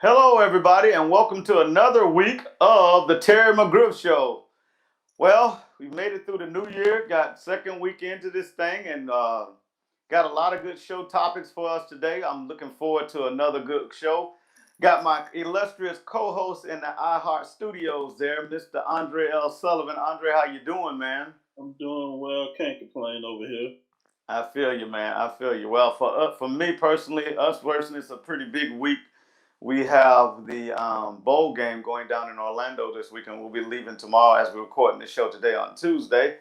Hello, everybody, and welcome to another week of the Terry McGriff Show. Well, we made it through the new year, got second week into this thing, and got a lot of good show topics for us today. I'm looking forward to another good show. Got my illustrious co-host in the iHeart Studios there, Mr. Andre L. Sullivan. Andre, how you doing, man? I'm doing well. Can't complain over here. I feel you, man. I feel you. Well, for me personally, us personally, it's a pretty big week. We have the bowl game going down in Orlando this weekend. We'll be leaving tomorrow as we're recording the show today on Tuesday.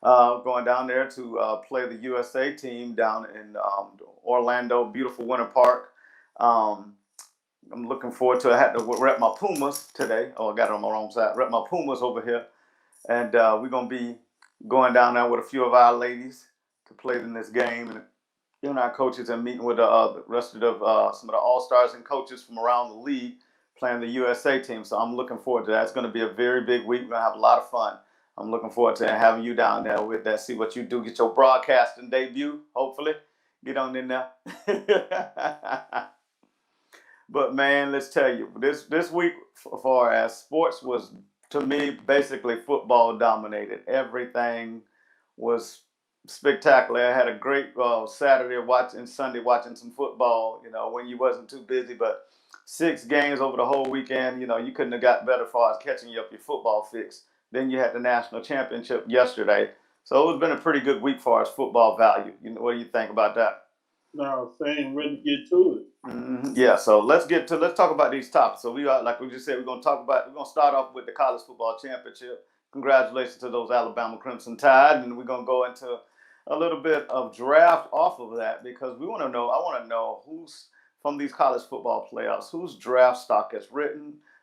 Going down there to play the USA team down in Orlando, beautiful Winter Park. I'm looking forward to it. I had to rep my Pumas today. Oh, I got it on my wrong side. Rep my Pumas over here. And we're going to be going down there with a few of our ladies to play in this game. And our coaches and meeting with the rest of some of the all-stars and coaches from around the league playing the USA team. So I'm looking forward to that. It's going to be a very big week. We're going to have a lot of fun. I'm looking forward to having you down there with that. See what you do. Get your broadcasting debut, hopefully. Get on in there. But, man, let's tell you, this week, as far as sports was, to me, basically football dominated. Everything was spectacular. I had a great Sunday watching some football, when you wasn't too busy, but 6 games over the whole weekend, you couldn't have got better as far as catching up your football fix. Then you had the national championship yesterday. So it's been a pretty good week as far as football value. What do you think about that? No, same. Ready to get to it. Mm-hmm. Yeah, so let's talk about these topics. So like we just said, we're going to start off with the college football championship. Congratulations to those Alabama Crimson Tide, and we're going to go into a little bit of draft off of that because I want to know who's from these college football playoffs, whose draft stock has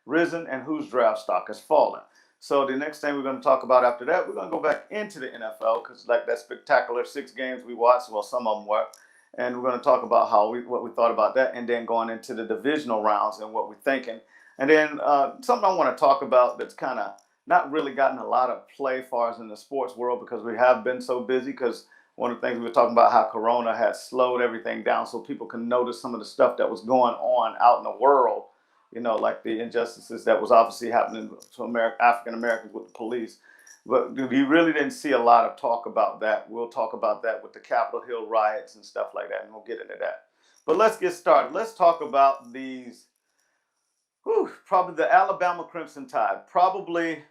risen and whose draft stock has fallen. So the next thing we're going to talk about after that, we're going to go back into the NFL because like that spectacular 6 games we watched, well, some of them were, and we're going to talk about what we thought about that, and then going into the divisional rounds and what we're thinking. And then something I want to talk about that's kind of not really gotten a lot of play as far as in the sports world because we have been so busy because one of the things we were talking about how Corona had slowed everything down so people can notice some of the stuff that was going on out in the world, like the injustices that was obviously happening to African Americans with the police. But we really didn't see a lot of talk about that. We'll talk about that with the Capitol Hill riots and stuff like that, and we'll get into that. But let's get started. Let's talk about these, probably the Alabama Crimson Tide. Probably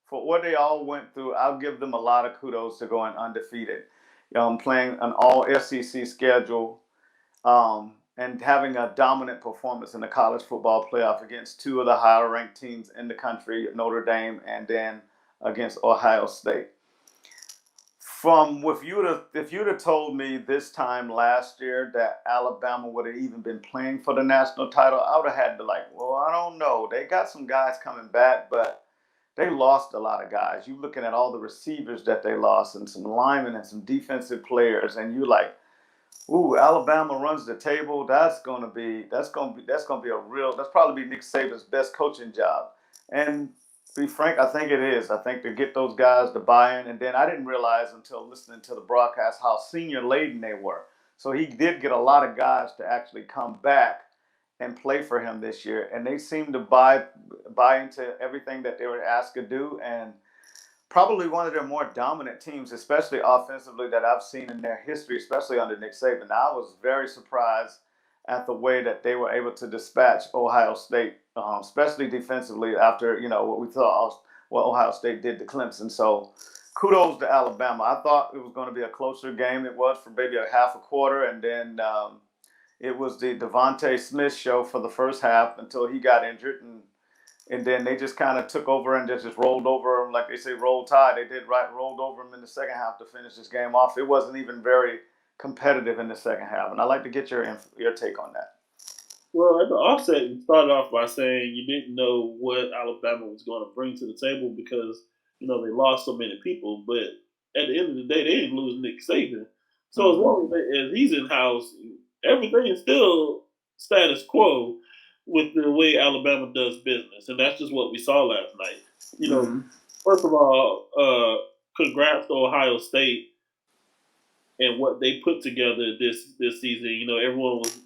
for what they all went through, I'll give them a lot of kudos to going undefeated. Playing an all SEC schedule and having a dominant performance in the college football playoff against 2 of the higher ranked teams in the country, Notre Dame and then against Ohio State. If you'd have told me this time last year that Alabama would have even been playing for the national title, I would have had to I don't know. They got some guys coming back, but they lost a lot of guys. You're looking at all the receivers that they lost and some linemen and some defensive players, and you're like, ooh, Alabama runs the table. That's probably be Nick Saban's best coaching job. And to be frank, I think it is. I think to get those guys to buy in, and then I didn't realize until listening to the broadcast how senior laden they were. So he did get a lot of guys to actually come back and play for him this year, and they seemed to buy into everything that they were asked to do, and probably one of their more dominant teams, especially offensively, that I've seen in their history, especially under Nick Saban. I was very surprised at the way that they were able to dispatch Ohio State, especially defensively after what we thought what Ohio State did to Clemson. So kudos to Alabama. I thought it was going to be a closer game. It was for maybe a half a quarter, and then it was the Devontae Smith show for the first half until he got injured, and then they just kind of took over and just rolled over him, like they say, roll tide. They did right, rolled over him in the second half to finish this game off. It wasn't even very competitive in the second half, and I'd like to get your take on that. Well, at the offset, you started off by saying you didn't know what Alabama was going to bring to the table because they lost so many people. But at the end of the day, they didn't lose Nick Saban, so as Mm-hmm. long as he's in house, everything is still status quo with the way Alabama does business, and that's just what we saw last night. Mm-hmm. First of all, congrats to Ohio State and what they put together this season. Everyone was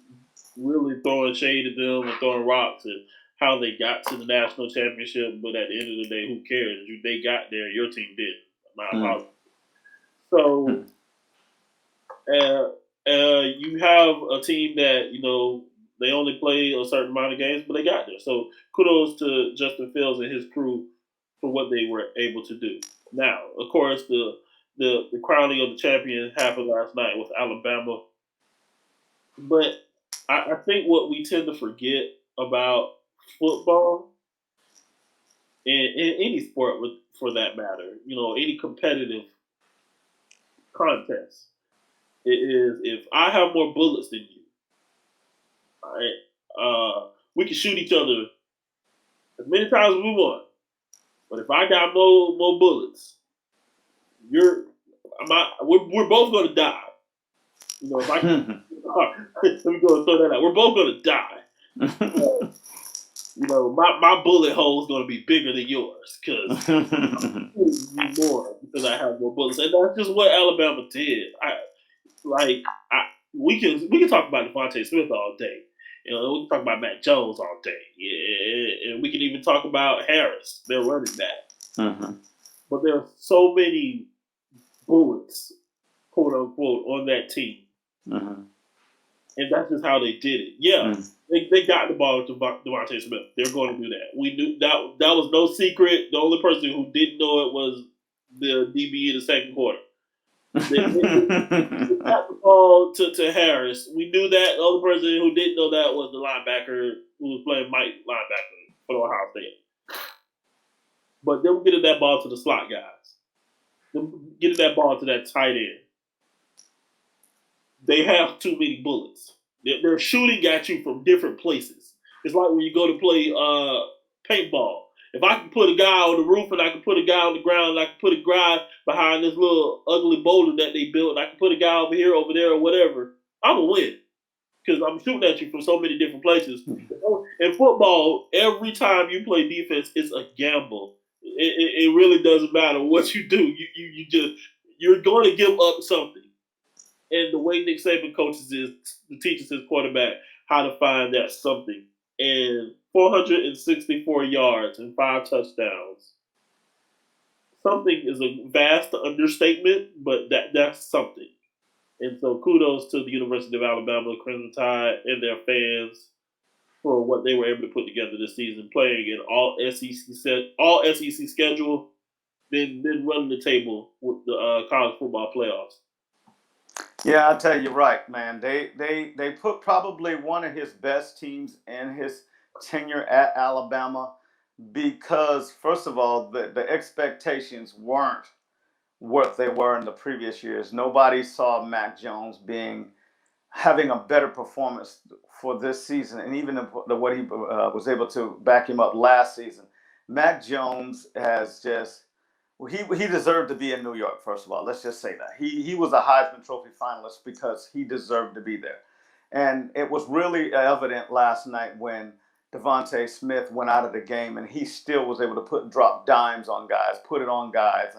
really throwing shade at them and throwing rocks and how they got to the national championship. But at the end of the day, who cares? They got there. Your team did. My apologies. So you have a team that they only play a certain amount of games, but they got there. So kudos to Justin Fields and his crew for what they were able to do. Now, of course, the crowning of the champion happened last night with Alabama, but I think what we tend to forget about football and any sport, for that matter, any competitive contest, it is if I have more bullets than you, all right, we can shoot each other as many times as we want. But if I got more bullets, you're we're both going to die. If I let me go and throw that out. We're both going to die. My bullet hole is going to be bigger than yours because you more because I have more bullets, and that's just what Alabama did. We can talk about Devontae Smith all day. We can talk about Matt Jones all day. Yeah, and we can even talk about Harris, their running back. Mm-hmm. But there are so many bullets, quote unquote, on that team, Mm-hmm. and that's just how they did it. Yeah, they got the ball to Devontae Smith. They're going to do that. We knew that was no secret. The only person who didn't know it was the DB in the second quarter. They got the ball to Harris. We knew that. The only person who didn't know that was the linebacker who was playing Mike linebacker for Ohio State. But they were getting that ball to the slot guys. Them getting that ball to that tight end. They have too many bullets. They're shooting at you from different places. It's like when you go to play paintball. If I can put a guy on the roof and I can put a guy on the ground and I can put a guy behind this little ugly boulder that they built and I can put a guy over here, over there, or whatever, I'm going to win. Because I'm shooting at you from so many different places. In football, every time you play defense, it's a gamble. It really doesn't matter what you do. You're going to give up something. And the way Nick Saban coaches teaches his quarterback how to find that something. And 464 yards and 5 touchdowns. Something is a vast understatement, but that's something. And so kudos to the University of Alabama, Crimson Tide, and their fans for what they were able to put together this season, playing in all SEC schedule, then running the table with the college football playoffs. Yeah, I'll tell you right, man. They put probably one of his best teams in his tenure at Alabama because, first of all, the expectations weren't what they were in the previous years. Nobody saw Mac Jones having a better performance for this season, and even what he was able to back him up last season. Mac Jones has just he deserved to be in New York. First of all, let's just say that he was a Heisman Trophy finalist because he deserved to be there, and it was really evident last night when Devontae Smith went out of the game and he still was able to drop dimes on guys, put it on guys,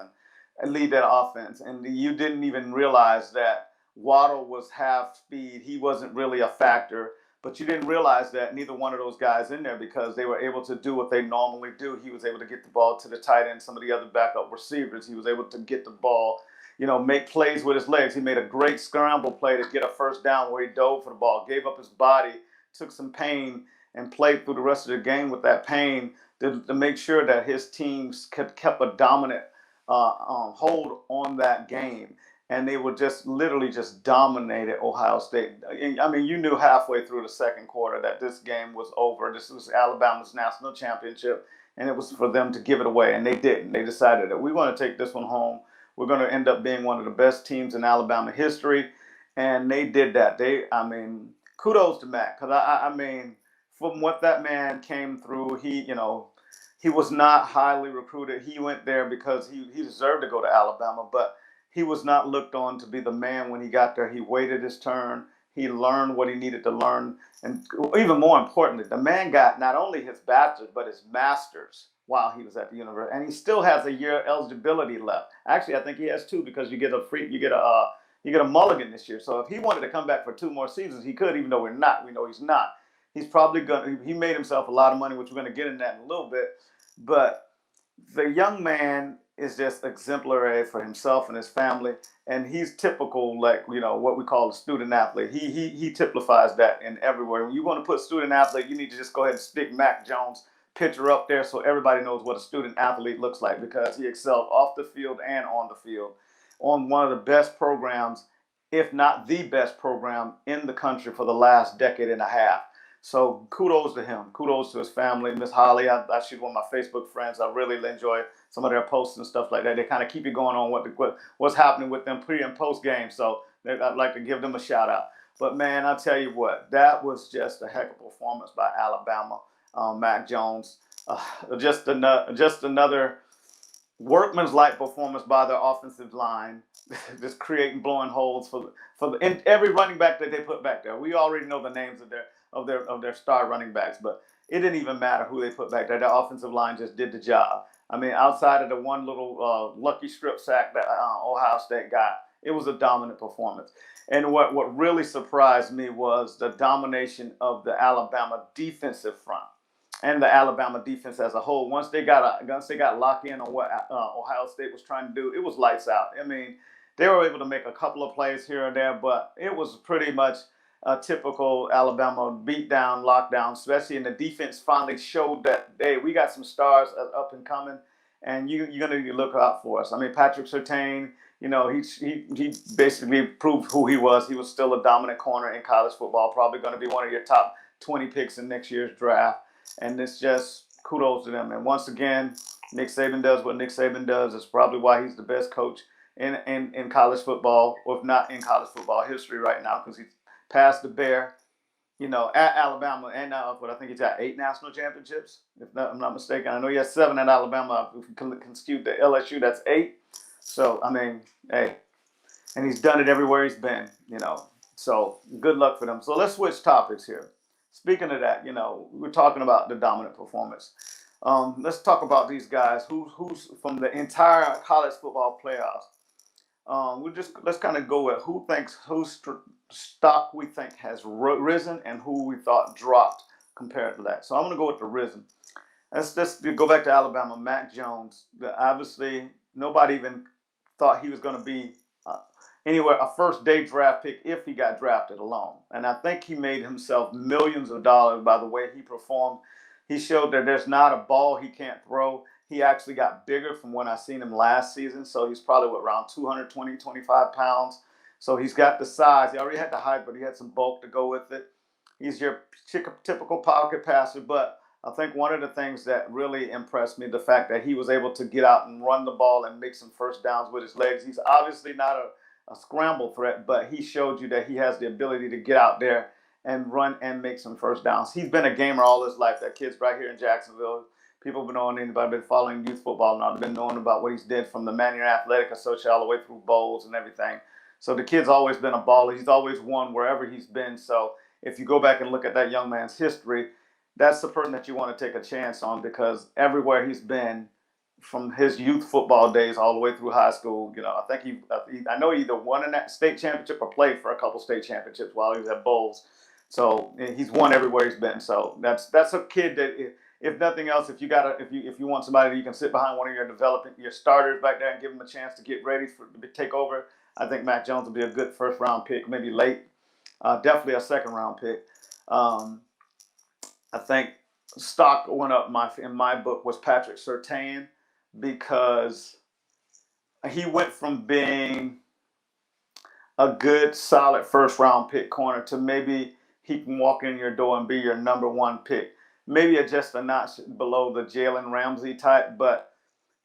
and lead that offense. And you didn't even realize that Waddle was half speed. He wasn't really a factor, but you didn't realize that neither one of those guys in there because they were able to do what they normally do. He was able to get the ball to the tight end, some of the other backup receivers. He was able to get the ball, make plays with his legs. He made a great scramble play to get a first down where he dove for the ball, gave up his body, took some pain, and played through the rest of the game with that pain to make sure that his teams kept a dominant hold on that game. And they were just literally just dominated Ohio State. I mean, you knew halfway through the second quarter that this game was over. This was Alabama's national championship, and it was for them to give it away, and they didn't. They decided that we want to take this one home. We're going to end up being one of the best teams in Alabama history, and they did that. kudos to Mac because I mean, from what that man came through, he was not highly recruited. He went there because he deserved to go to Alabama, but he was not looked on to be the man when he got there. He waited his turn. He learned what he needed to learn, and even more importantly, the man got not only his bachelor's but his master's while he was at the university, and he still has a year eligibility left. Actually, I think he has two because you get a mulligan this year. So if he wanted to come back for two more seasons, he could, even though we're not. We know he's not. He's probably going to, he made himself a lot of money, which we're going to get into that in a little bit. But the young man is just exemplary for himself and his family. And he's typical, like, what we call a student athlete. He typifies that in everywhere. When you want to put student athlete, you need to just go ahead and stick Mac Jones' picture up there so everybody knows what a student athlete looks like because he excelled off the field and on the field on one of the best programs, if not the best program in the country for the last decade and a half. So kudos to him. Kudos to his family. Miss Holly, she's one of my Facebook friends. I really enjoy some of their posts and stuff like that. They kind of keep you going on what's happening with them pre and post game. So I'd like to give them a shout out. But man, I tell you what, that was just a heck of a performance by Alabama. Mac Jones, just another workman's like performance by their offensive line, just creating blowing holes and every running back that they put back there. We already know the names of their star running backs, but it didn't even matter who they put back there. Their offensive line just did the job. I mean, outside of the one little lucky strip sack that Ohio State got, it was a dominant performance. And what really surprised me was the domination of the Alabama defensive front and the Alabama defense as a whole. Once they got locked in on what Ohio State was trying to do, it was lights out. I mean, they were able to make a couple of plays here and there, but it was pretty much a typical Alabama beatdown, lockdown, especially in the defense finally showed that, hey, we got some stars up and coming, and you're going to look out for us. I mean, Patrick Surtain, he basically proved who he was. He was still a dominant corner in college football, probably going to be one of your top 20 picks in next year's draft. And it's just kudos to them. And once again, Nick Saban does what Nick Saban does. It's probably why he's the best coach in college football, or if not in college football history right now, because he's passed the bear, at Alabama. And but I think he's got 8 national championships, if I'm not mistaken. I know he has 7 at Alabama. If you can skew the LSU, that's 8. So, I mean, hey, and he's done it everywhere he's been, So good luck for them. So let's switch topics here. Speaking of that, we're talking about the dominant performance. Let's talk about these guys who's from the entire college football playoffs. Let's kind of go with whose stock we think has risen and who we thought dropped compared to that. So I'm going to go with the risen. Let's go back to Alabama. Mac Jones. Obviously, nobody even thought he was going to be anywhere a first day draft pick if he got drafted alone. And I think he made himself millions of dollars by the way he performed. He showed that there's not a ball he can't throw. He actually got bigger from when I seen him last season. So he's probably around 220, 25 pounds. So he's got the size. He already had the height, but he had some bulk to go with it. He's your typical pocket passer, but I think one of the things that really impressed me, the fact that he was able to get out and run the ball and make some first downs with his legs. He's obviously not a scramble threat, but he showed you that he has the ability to get out there and run and make some first downs. He's been a gamer all his life. That kid's right here in Jacksonville. People have been knowing anybody been following youth football now. They've been knowing about what he's did from the Mannion Athletic Association all the way through bowls and everything. So the kid's always been a baller. He's always won wherever he's been. So if you go back and look at that young man's history, that's the person that you want to take a chance on because everywhere he's been, from his youth football days all the way through high school, I think I know he either won a state championship or played for a couple state championships while he was at bowls. So he's won everywhere he's been. So that's a kid that, if nothing else, if you want somebody that you can sit behind one of your starters back there and give them a chance to get ready to take over, I think Mac Jones will be a good first round pick, maybe late, definitely a second round pick. I think stock went up in my book was Patrick Surtain because he went from being a good, solid first round pick corner to maybe he can walk in your door and be your number 1 pick. Maybe just a notch below the Jalen Ramsey type, but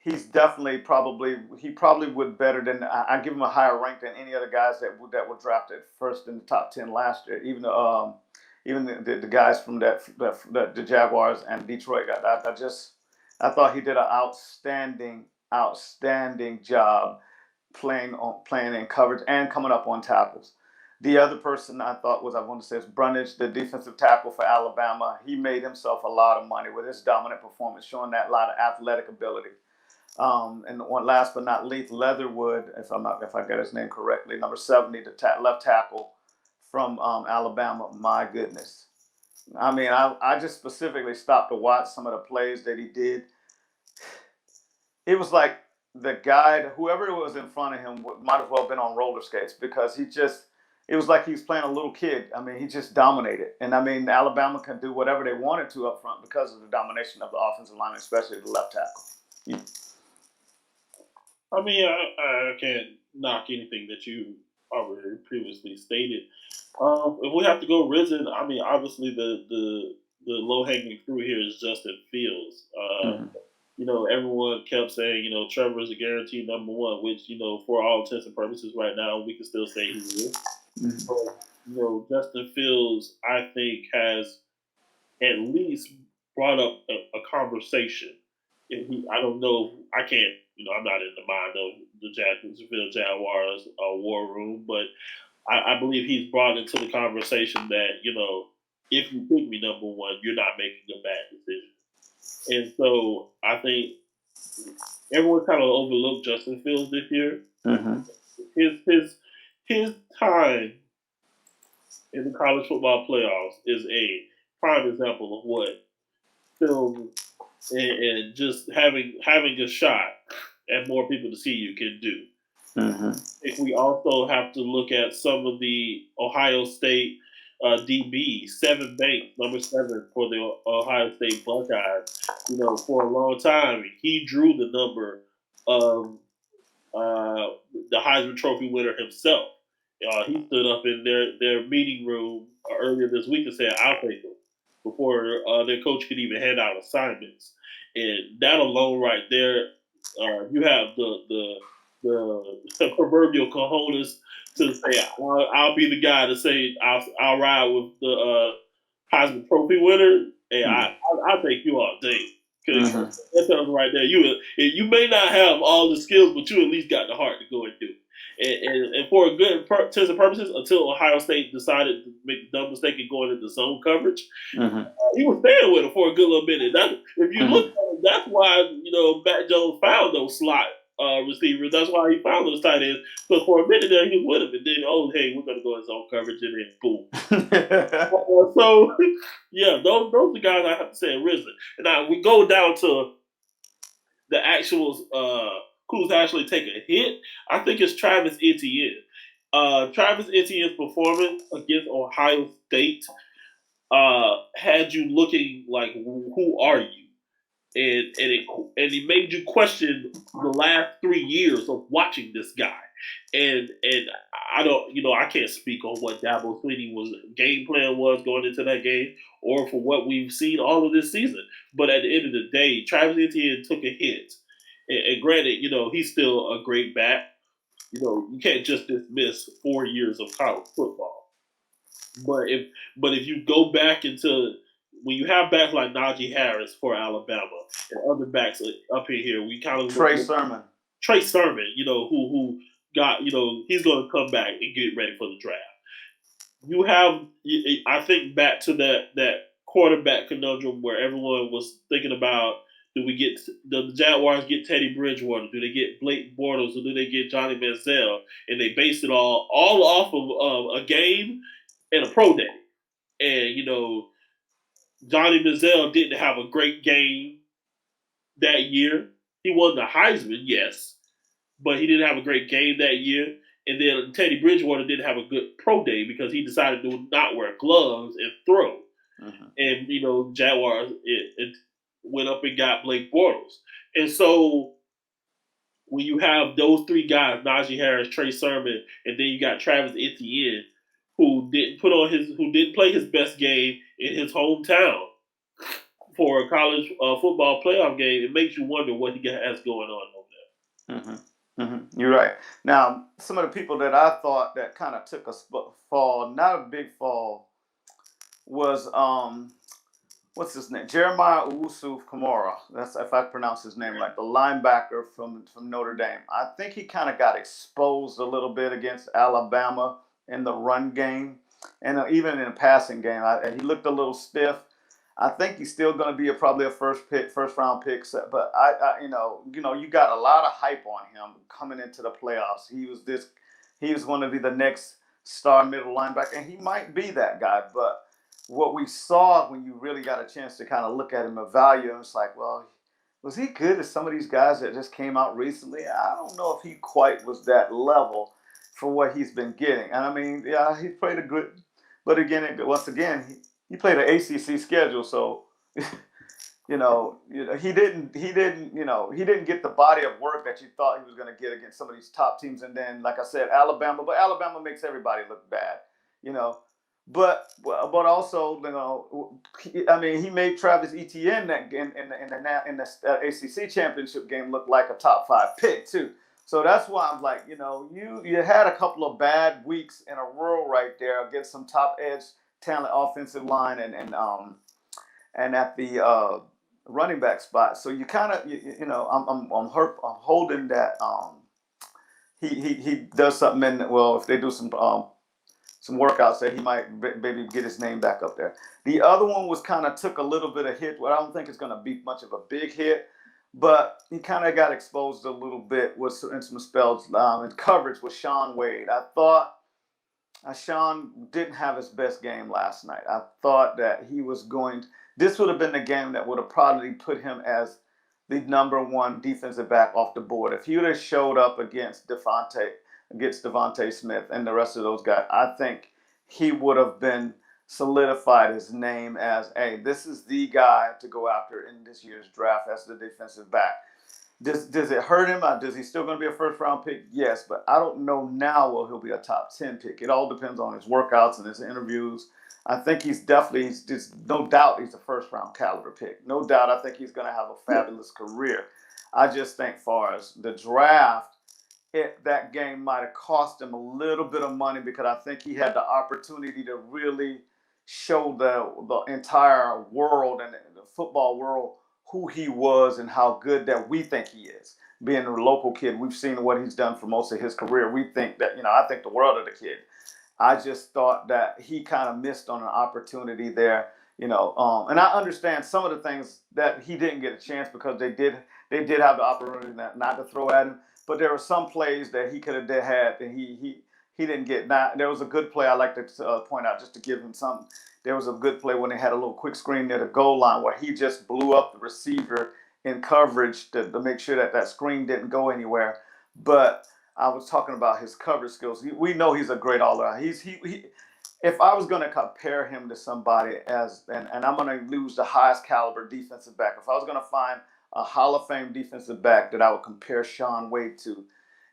he's definitely probably would better than I give him a higher rank than any other guys that were drafted first in the top 10 last year. Even the guys from the Jaguars and Detroit got. I thought he did an outstanding job playing in coverage and coming up on tackles. The other person I thought was, I want to say, is Brunage, the defensive tackle for Alabama. He made himself a lot of money with his dominant performance, showing that lot of athletic ability. And last but not least, Leatherwood, if I get his name correctly, number 70, the left tackle from Alabama. My goodness, I mean, I just specifically stopped to watch some of the plays that he did. It was like the guy, whoever was in front of him, might as well have been on roller skates because it was like he was playing a little kid. I mean, he just dominated. And I mean, Alabama can do whatever they wanted to up front because of the domination of the offensive line, especially the left tackle. I mean, I can't knock anything that you already previously stated. If we have to go Risen, I mean, obviously the low hanging fruit here is Justin Fields. Mm-hmm. You know, everyone kept saying, you know, Trevor is a guaranteed number one, which, you know, for all intents and purposes right now, we can still say he is. Mm-hmm. So, you know, Justin Fields, I think, has at least brought up a conversation. I don't know, I can't, you know, I'm not in the mind of the Jacksonville Jaguars war room, but I believe he's brought into the conversation that, you know, if you pick me number one, you're not making a bad decision. And so I think everyone kind of overlooked Justin Fields this year. Mm-hmm. His time in the college football playoffs is a prime example of what film and just having a shot at more people to see you can do. Mm-hmm. If we also have to look at some of the Ohio State DB, Seven Banks, number 7 for the Ohio State Buckeyes. You know, for a long time, he drew the number of the Heisman Trophy winner himself. He stood up in their meeting room earlier this week and said, "I'll take him," before their coach could even hand out assignments. And that alone, right there, you have the proverbial cojones to say, I'll be the guy to say I'll ride with the Heisman Trophy winner, and I'll take you all day. Because that tells me right there, you may not have all the skills, but you at least got the heart to go and do it. And for a good intents and purposes, until Ohio State decided to make the dumb mistake of going into zone coverage, he was staying with him for a good little minute. If you look at it, that's why, you know, Matt Jones found those slot receivers. That's why he found those tight ends. But for a minute there, he was with him. And then, hey, we're going to go in zone coverage, and then boom. So, yeah, those are the guys I have to say are risen. And now we go down to the actual who's actually taking a hit. I think it's Travis Etienne. Travis Etienne's performance against Ohio State had you looking like, who are you? And it made you question the last 3 years of watching this guy. And I don't, you know, I can't speak on what Dabo Swinney's game plan was going into that game, or for what we've seen all of this season. But at the end of the day, Travis Etienne took a hit. And granted, you know, he's still a great back. You know, you can't just dismiss 4 years of college football. But if you go back into when you have backs like Najee Harris for Alabama and other backs up in here, we kind of Trey Sermon, you know, who got, you know, he's going to come back and get ready for the draft. You have, I think, back to that quarterback conundrum where everyone was thinking about, do the Jaguars get Teddy Bridgewater? Do they get Blake Bortles? Or do they get Johnny Manziel? And they based it all off of a game and a pro day. And, you know, Johnny Manziel didn't have a great game that year. He won the Heisman, yes, but he didn't have a great game that year. And then Teddy Bridgewater didn't have a good pro day because he decided to not wear gloves and throw. And, you know, Jaguars it went up and got Blake Bortles. And so when you have those 3 guys, Najee Harris, Trey Sermon, and then you got Travis Etienne, who didn't play his best game in his hometown for a college football playoff game, it makes you wonder what he has going on over You're right. Now, some of the people that I thought that kind of took a fall, not a big fall, was what's his name? Jeremiah Owusu Kamara. That's if I pronounce his name right. The linebacker from Notre Dame. I think he kind of got exposed a little bit against Alabama in the run game, and even in the passing game. He looked a little stiff. I think he's still going to be probably a first round pick. But you got a lot of hype on him coming into the playoffs. He was going to be the next star middle linebacker, and he might be that guy. But what we saw when you really got a chance to kind of look at him, evaluate him, it's like, well, was he good as some of these guys that just came out recently? I don't know if he quite was that level for what he's been getting. And I mean, yeah, he played a good, but again, once again, he played an ACC schedule, so he didn't get the body of work that you thought he was going to get against some of these top teams. And then, like I said, Alabama, but Alabama makes everybody look bad, you know. But also, he made Travis Etienne that in the ACC championship game look like a top 5 pick too. So that's why I'm like, you had a couple of bad weeks in a row right there against some top edge talent offensive line and at the running back spot. So you kind of I'm holding that he does something if they do some workouts that he might maybe get his name back up there. The other one was kind of took a little bit of hit. Well, I don't think it's going to be much of a big hit, but he kind of got exposed a little bit in some spells in coverage with Sean Wade. I thought Sean didn't have his best game last night. I thought that this would have been the game that would have probably put him as the number 1 defensive back off the board. If he would have showed up against Devontae Smith and the rest of those guys, I think he would have been solidified his name as, hey, this is the guy to go after in this year's draft as the defensive back. Does it hurt him? Does he still going to be a first-round pick? Yes, but I don't know now will he'll be a top 10 pick. It all depends on his workouts and his interviews. I think he's no doubt he's a first-round caliber pick. No doubt I think he's going to have a fabulous career. I just think far as the draft, that game might have cost him a little bit of money because I think he had the opportunity to really show the entire world and the football world who he was and how good that we think he is. Being a local kid, we've seen what he's done for most of his career. We think that, I think the world of the kid. I just thought that he kind of missed on an opportunity there, and I understand some of the things that he didn't get a chance because they did have the opportunity not to throw at him. But there were some plays that he could have had and he didn't get. Now, there was a good play I like to point out just to give him something. There was a good play when they had a little quick screen near the goal line where he just blew up the receiver in coverage to make sure that screen didn't go anywhere. But I was talking about his coverage skills. We know he's a great all-around. If I was going to compare him to somebody and I'm going to lose the highest caliber defensive back, if I was going to find a Hall of Fame defensive back that I would compare Sean Wade to,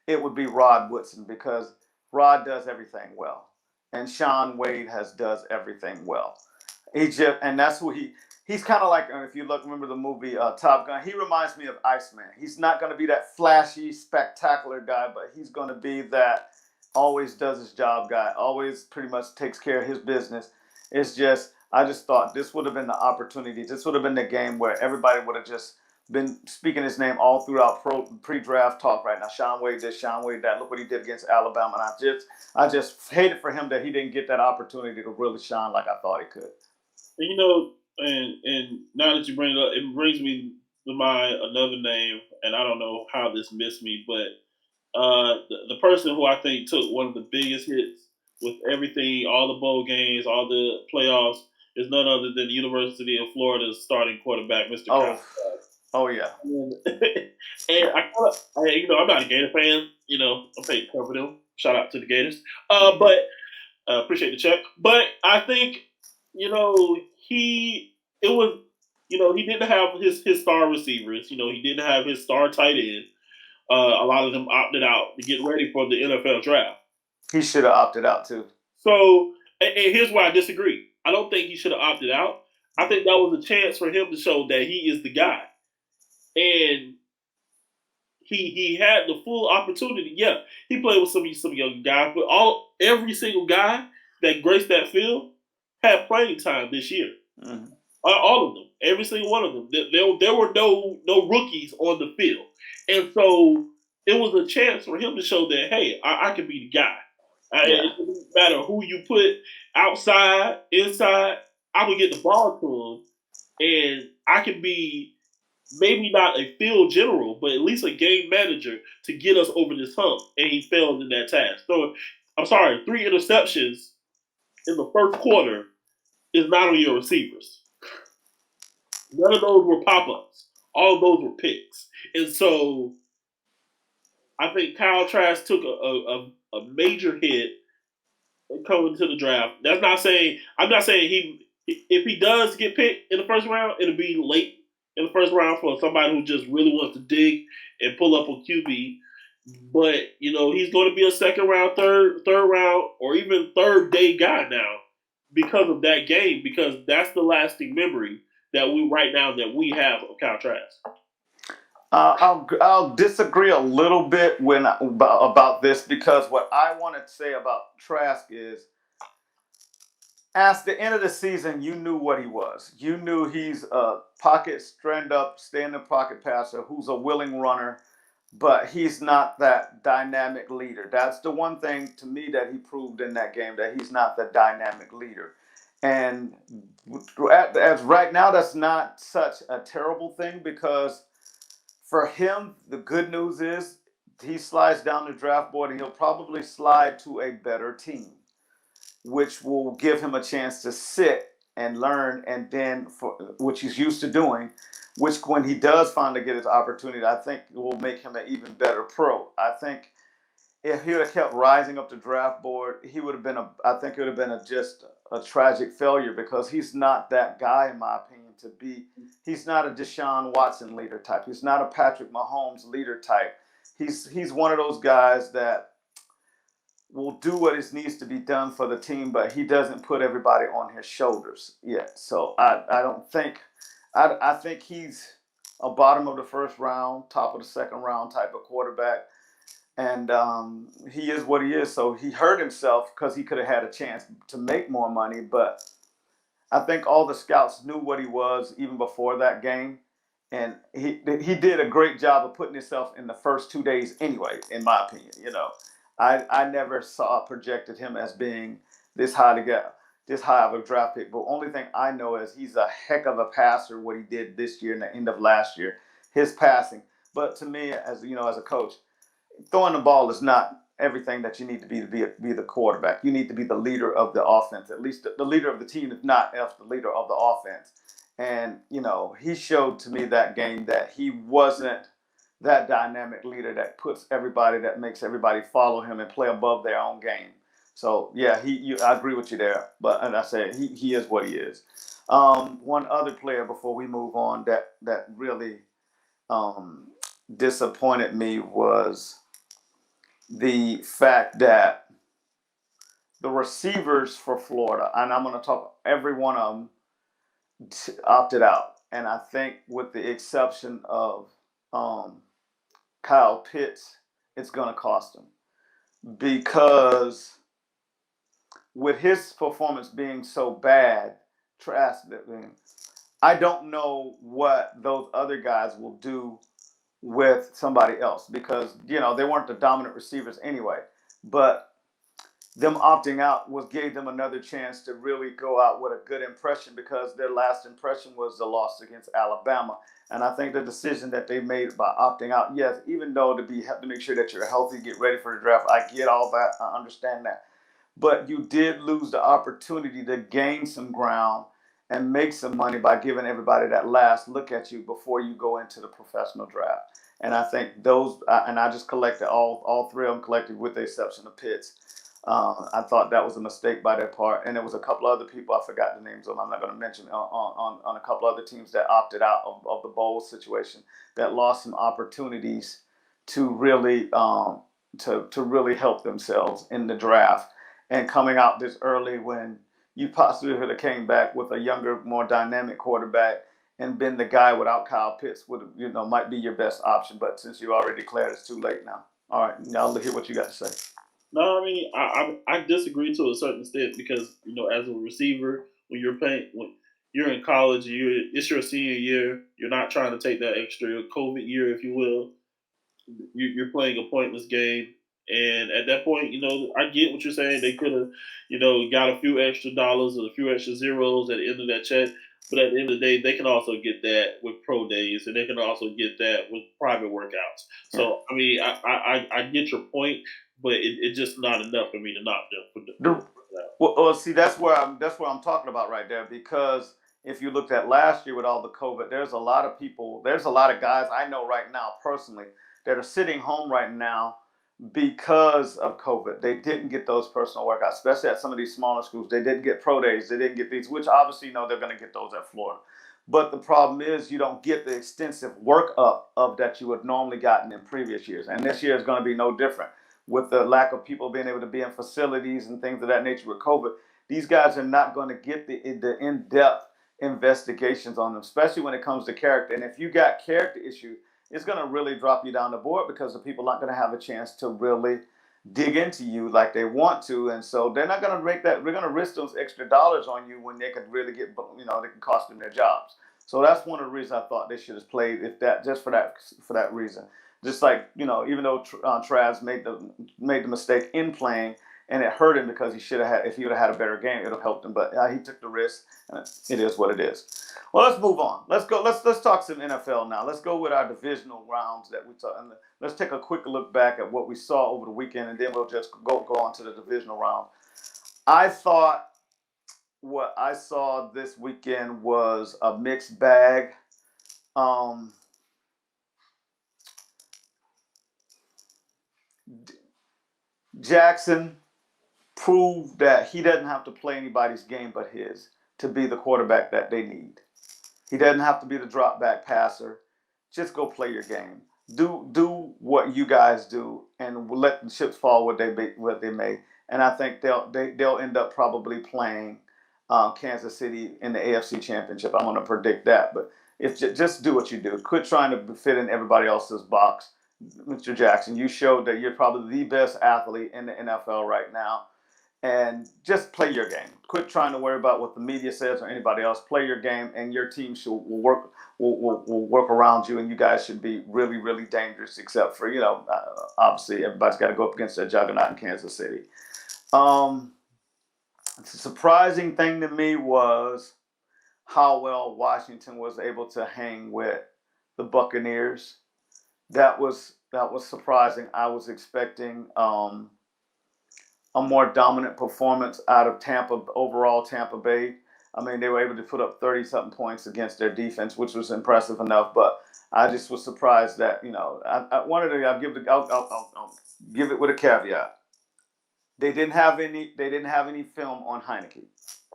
it would be Rod Woodson because Rod does everything well. And Sean Wade does everything well. And that's who he's kind of like, if you remember the movie Top Gun, he reminds me of Iceman. He's not going to be that flashy, spectacular guy, but he's going to be that always does his job guy, always pretty much takes care of his business. I just thought this would have been the opportunity. This would have been the game where everybody would have just been speaking his name all throughout pre-draft talk right now. Sean Wade this, Sean Wade that. Look what he did against Alabama. And I just hated for him that he didn't get that opportunity to really shine like I thought he could. And now that you bring it up, it brings me to mind another name, and I don't know how this missed me, but the person who I think took one of the biggest hits with everything, all the bowl games, all the playoffs, is none other than the University of Florida's starting quarterback, Mr. Kyle. Oh yeah. And I'm not a Gator fan. I'm paying cover them. Shout out to the Gators. But appreciate the check. But I think he didn't have his star receivers. He didn't have his star tight end. A lot of them opted out to get ready for the NFL draft. He should have opted out too. So, and here's why I disagree. I don't think he should have opted out. I think that was a chance for him to show that he is the guy. And he had the full opportunity. Yeah, he played with some young guys, but every single guy that graced that field had playing time this year. Mm-hmm. All of them, every single one of them. There were no rookies on the field, and so it was a chance for him to show that, hey, I can be the guy. Yeah. It doesn't matter who you put outside, inside. I would get the ball to him, and I can be maybe not a field general, but at least a game manager to get us over this hump. And he failed in that task. So I'm sorry, 3 interceptions in the first quarter is not on your receivers. None of those were pop ups. All of those were picks. And so I think Kyle Trask took a major hit coming to the draft. I'm not saying if he does get picked in the first round, it'll be late in the first round for somebody who just really wants to dig and pull up a QB. But he's going to be a second round, third round, or even third day guy now because of that game. Because that's the lasting memory that we have of Kyle Trask. I'll disagree a little bit about this, because what I want to say about Trask is, at the end of the season, you knew what he was. You knew he's a pocket stand up, stand in pocket passer who's a willing runner, but he's not that dynamic leader. That's the one thing to me that he proved in that game, that he's not the dynamic leader. And as right now, that's not such a terrible thing, because for him, the good news is he slides down the draft board and he'll probably slide to a better team, which will give him a chance to sit and learn, and then which he's used to doing, which when he does finally get his opportunity, I think it will make him an even better pro. I think if he would have kept rising up the draft board, he would have been I think it would have been just a tragic failure, because he's not that guy, in my opinion, to be. He's not a Deshaun Watson leader type. He's not a Patrick Mahomes leader type. He's one of those guys that will do what it needs to be done for the team, but he doesn't put everybody on his shoulders yet. So I don't think I think he's a bottom of the first round, top of the second round type of quarterback, and he is what he is. So he hurt himself because he could have had a chance to make more money, but I think all the scouts knew what he was even before that game, and he did a great job of putting himself in the first 2 days anyway, in my opinion. I never projected him as being this high of a draft pick. But the only thing I know is he's a heck of a passer. What he did this year and the end of last year, his passing. But to me, as a coach, throwing the ball is not everything that you need to be the quarterback. You need to be the leader of the offense, at least the leader of the team, if not the leader of the offense. And he showed to me that game that he wasn't that dynamic leader that makes everybody follow him and play above their own game. So yeah, I agree with you there. But and I said he is what he is. One other player before we move on that really disappointed me was the fact that the receivers for Florida, and I'm going to talk every one of them, opted out. And I think with the exception of Kyle Pitts, it's going to cost him, because with his performance being so bad, I don't know what those other guys will do with somebody else, because they weren't the dominant receivers anyway. But them opting out gave them another chance to really go out with a good impression, because their last impression was the loss against Alabama. And I think the decision that they made by opting out, yes, even though have to make sure that you're healthy, get ready for the draft, I get all that, I understand that. But you did lose the opportunity to gain some ground and make some money by giving everybody that last look at you before you go into the professional draft. And I think and I just collected all three of them collected, with the exception of Pitts. I thought that was a mistake by their part, and there was a couple other people, I forgot the names of. I'm not going to mention on a couple other teams that opted out of the bowl situation, that lost some opportunities to really to really help themselves in the draft, and coming out this early when you possibly could have came back with a younger, more dynamic quarterback and been the guy without Kyle Pitts would might be your best option. But since you already declared, it's too late now. All right, now let's hear what you got to say. No, I mean I disagree to a certain extent because as a receiver when you're in college, it's your senior year. You're not trying to take that extra COVID year, if you will. You're playing a pointless game, and at that point, I get what you're saying. They could have, got a few extra dollars or a few extra zeros at the end of that check. But at the end of the day, they can also get that with pro days, and they can also get that with private workouts. So I mean, I get your point, but it's just not enough for me to knock them for that. Well, see, that's what I'm talking about right there. Because if you looked at last year with all the COVID, there's a lot of people, there's a lot of guys I know right now personally that are sitting home right now because of COVID. They didn't get those personal workouts, especially at some of these smaller schools. They didn't get pro days. They didn't get these, which obviously they're going to get those at Florida. But the problem is you don't get the extensive work up of that you would normally gotten in previous years, and this year is going to be no different with the lack of people being able to be in facilities and things of that nature with COVID. These guys are not going to get the in-depth investigations on them, especially when it comes to character. And if you got character issues, it's going to really drop you down the board because the people aren't going to have a chance to really dig into you like they want to. And so they're not going to make that, we're going to risk those extra dollars on you when they could really get, they can cost them their jobs. So that's one of the reasons I thought they should have played just for that reason. Just like, even though Travis made the mistake in playing and it hurt him because if he would have had a better game, it would have helped him. But he took the risk, and it is what it is. Well, let's move on. Let's go. Let's talk some NFL now. Let's go with our divisional rounds that we talk. And let's take a quick look back at what we saw over the weekend, and then we'll just go on to the divisional round. I thought what I saw this weekend was a mixed bag. Jackson proved that he doesn't have to play anybody's game but his to be the quarterback that they need. He doesn't have to be the drop back passer. Just go play your game. Do what you guys do and let the chips fall what they may. And I think they'll end up probably playing Kansas City in the AFC Championship. I'm going to predict that. But if just do what you do. Quit trying to fit in everybody else's box. Mr. Jackson, you showed that you're probably the best athlete in the NFL right now. And just play your game. Quit trying to worry about what the media says or anybody else. Play your game, and your team will work around you, and you guys should be really, really dangerous. Except for obviously everybody's got to go up against a juggernaut in Kansas City. The surprising thing to me was how well Washington was able to hang with the Buccaneers. That was surprising. I was expecting a more dominant performance out of Tampa Bay. I mean, they were able to put up 30-something points against their defense, which was impressive enough. But I just was surprised that I'll give it with a caveat. They didn't have any film on Heineke,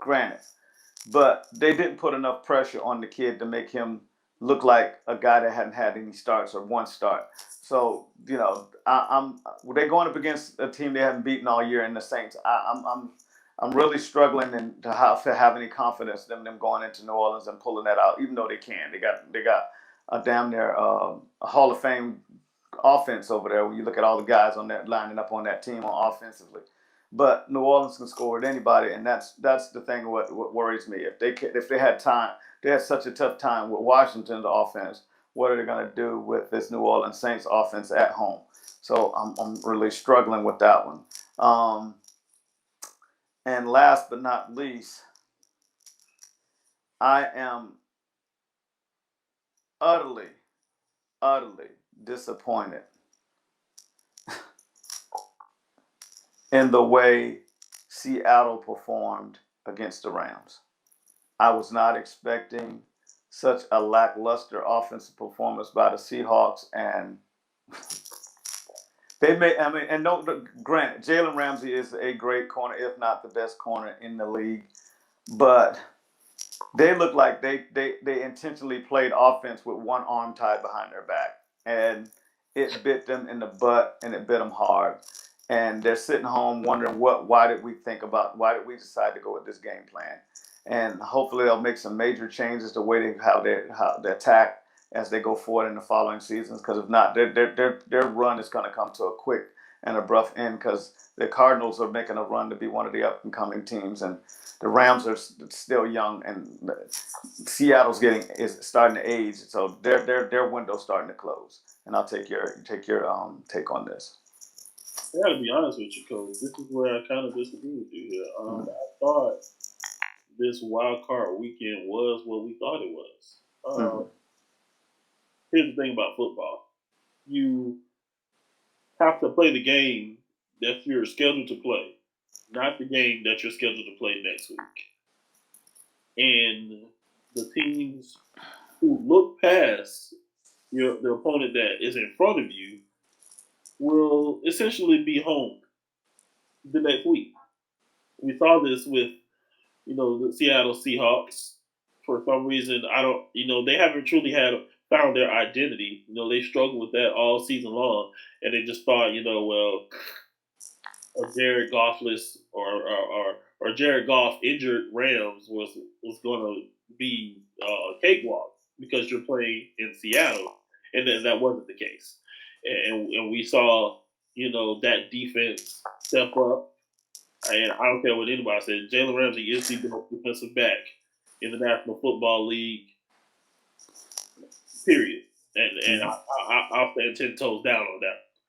granted, but they didn't put enough pressure on the kid to make him look like a guy that hadn't had any starts or one start. So they're going up against a team they haven't beaten all year in the Saints. I'm really struggling to have any confidence in them going into New Orleans and pulling that out, even though they can. They got a damn near a Hall of Fame offense over there when you look at all the guys on that lining up on that team on offensively. But New Orleans can score with anybody, and that's the thing. What worries me, if they had time, they had such a tough time with Washington's offense. What are they going to do with this New Orleans Saints offense at home? So I'm really struggling with that one. And last but not least, I am utterly disappointed in the way Seattle performed against the Rams. I was not expecting such a lackluster offensive performance by the Seahawks, and granted, Jalen Ramsey is a great corner, if not the best corner in the league, but they look like they intentionally played offense with one arm tied behind their back, and it bit them in the butt, and it bit them hard. and they're sitting home wondering why did we decide to go with this game plan, and hopefully they'll make some major changes the way how they attack as they go forward in the following seasons. Because if not, their run is going to come to a quick and abrupt end, because the Cardinals are making a run to be one of the up and coming teams, and the Rams are still young, and Seattle's is starting to age, so their window's starting to close. And I'll take your take on this. I gotta be honest with you, Coach. This is where I kind of disagree with you here. I thought this wild card weekend was what we thought it was. Here's the thing about football: you have to play the game that you're scheduled to play, not the game that you're scheduled to play next week. And the teams who look past the opponent that is in front of you will essentially be home the next week. We saw this with, the Seattle Seahawks. For some reason, I don't, they haven't truly found their identity. They struggled with that all season long, and they just thought, well, a Jared Goffless or Jared Goff injured Rams was going to be a cakewalk because you're playing in Seattle, and then that wasn't the case. And we saw, that defense step up. And I don't care what anybody says. Jalen Ramsey is the best defensive back in the National Football League. Period. And I'll stand 10 toes down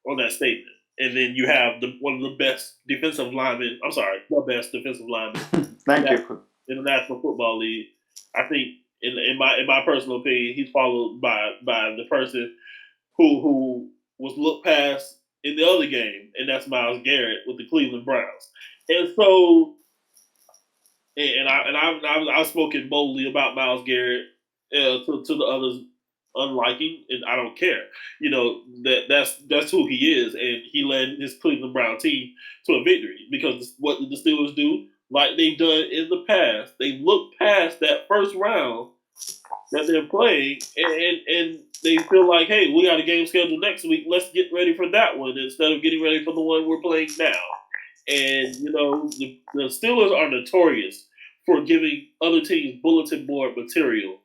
on that statement. And then you have one of the best defensive linemen. I'm sorry, the best defensive lineman. Thank you. In the National Football League. I think, in my personal opinion, he's followed by the person who was looked past in the other game, and that's Myles Garrett with the Cleveland Browns. And so, I've spoken boldly about Myles Garrett to the others unliking, and I don't care. That's who he is, and he led his Cleveland Brown team to a victory because what did the Steelers do? Like they've done in the past, they look past that first round that they're playing, and they feel like, hey, we got a game scheduled next week. Let's get ready for that one instead of getting ready for the one we're playing now. And the Steelers are notorious for giving other teams bulletin board material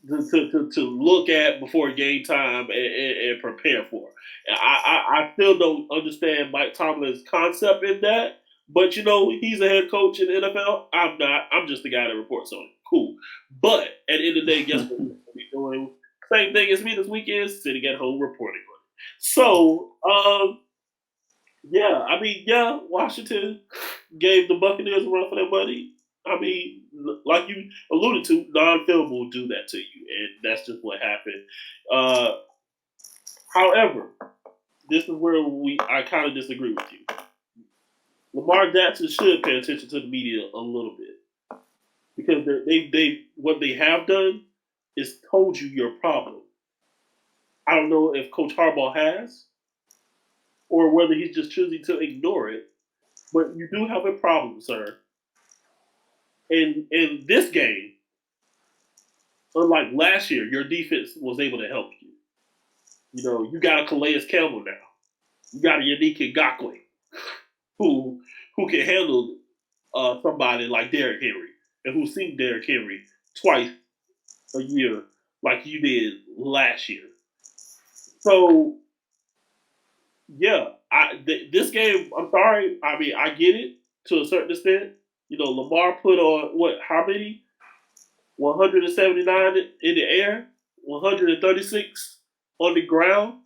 to look at before game time and prepare for. And I still don't understand Mike Tomlin's concept in that. But he's a head coach in the NFL. I'm not. I'm just the guy that reports on it. Cool. But at the end of the day, guess what we're doing? Same thing as me this weekend, sitting at home reporting on it. So, Washington gave the Buccaneers a run for their money. I mean, like you alluded to, non-film will do that to you, and that's just what happened. However, this is where I kind of disagree with you. Lamar Jackson should pay attention to the media a little bit because what they have done is told you your problem. I don't know if Coach Harbaugh has or whether he's just choosing to ignore it, but you do have a problem, sir. In this game, unlike last year, your defense was able to help you. You got a Calais Campbell now. You got a Yannick Ngakoue who can handle somebody like Derrick Henry and who's seen Derrick Henry twice a year like you did last year. So, yeah, this game, I'm sorry. I mean, I get it to a certain extent. Lamar put on, how many? 179 in the air, 136 on the ground.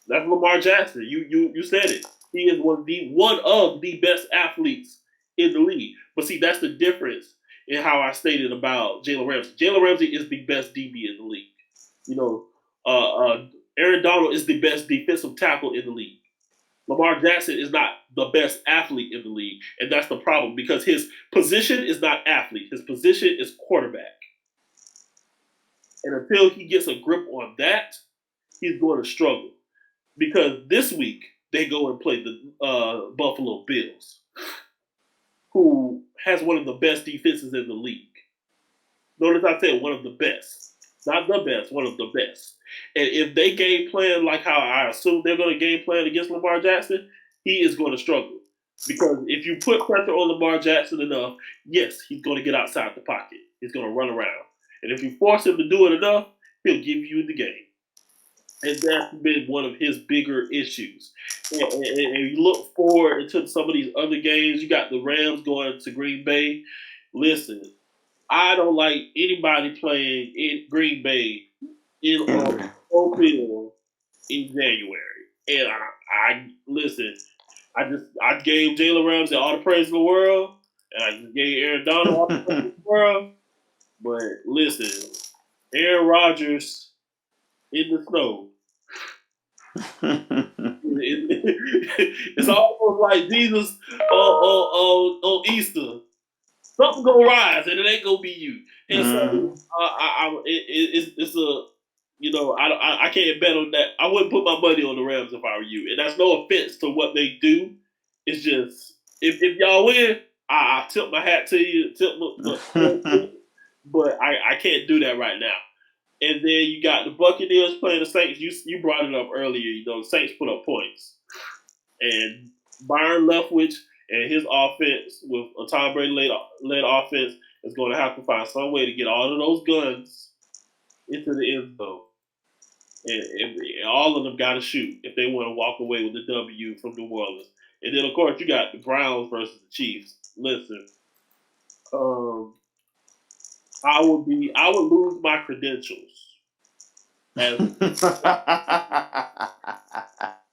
That's Lamar Jackson. You said it. He is one of the best athletes in the league. But see, that's the difference in how I stated about Jalen Ramsey. Jalen Ramsey is the best DB in the league. Aaron Donald is the best defensive tackle in the league. Lamar Jackson is not the best athlete in the league, and that's the problem because his position is not athlete. His position is quarterback. And until he gets a grip on that, he's going to struggle. Because this week, they go and play the Buffalo Bills, who has one of the best defenses in the league. Notice I said one of the best. Not the best, one of the best. And if they game plan like how I assume they're going to game plan against Lamar Jackson, he is going to struggle. Because if you put pressure on Lamar Jackson enough, yes, he's going to get outside the pocket. He's going to run around. And if you force him to do it enough, he'll give you the game. And that's been one of his bigger issues. And you look forward into some of these other games. You got the Rams going to Green Bay. Listen, I don't like anybody playing in Green Bay in open in January. And I listen. I gave Jalen Ramsey all the praise in the world, and I just gave Aaron Donald all the praise in the world. But listen, Aaron Rodgers in the snow. It's almost like Jesus on Easter. Something gonna rise, and it ain't gonna be you. And so it's a I can't bet on that. I wouldn't put my money on the Rams if I were you. And that's no offense to what they do. It's just if y'all win, I tip my hat to you, but I can't do that right now. And then you got the Buccaneers playing the Saints. You brought it up earlier. The Saints put up points, and Byron Leftwich and his offense with a Tom Brady led offense is going to have to find some way to get all of those guns into the end zone. And all of them got to shoot if they want to walk away with the W from New Orleans. And then, of course, you got the Browns versus the Chiefs. Listen, I would lose my credentials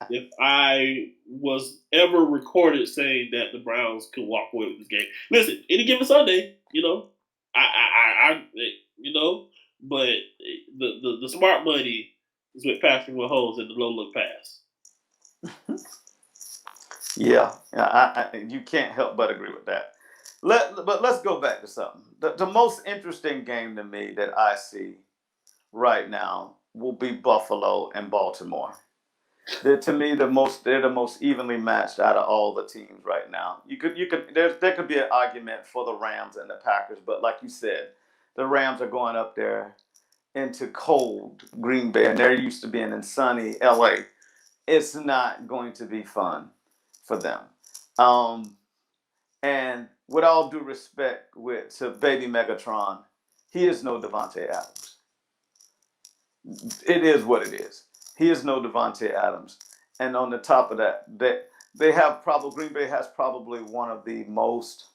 if I was ever recorded saying that the Browns could walk away with this game. Listen, any given Sunday, but the smart money is with passing with holes and the low look pass. Yeah, you can't help but agree with that. But let's go back to something. The most interesting game to me that I see right now will be Buffalo and Baltimore. To me, they're the most evenly matched out of all the teams right now. There could be an argument for the Rams and the Packers, but like you said, the Rams are going up there into cold Green Bay, and they're used to being in sunny LA. It's not going to be fun for them. And with all due respect to Baby Megatron, he is no Devontae Adams. It is what it is. He is no Devontae Adams. And on the top of that, Green Bay has probably one of the most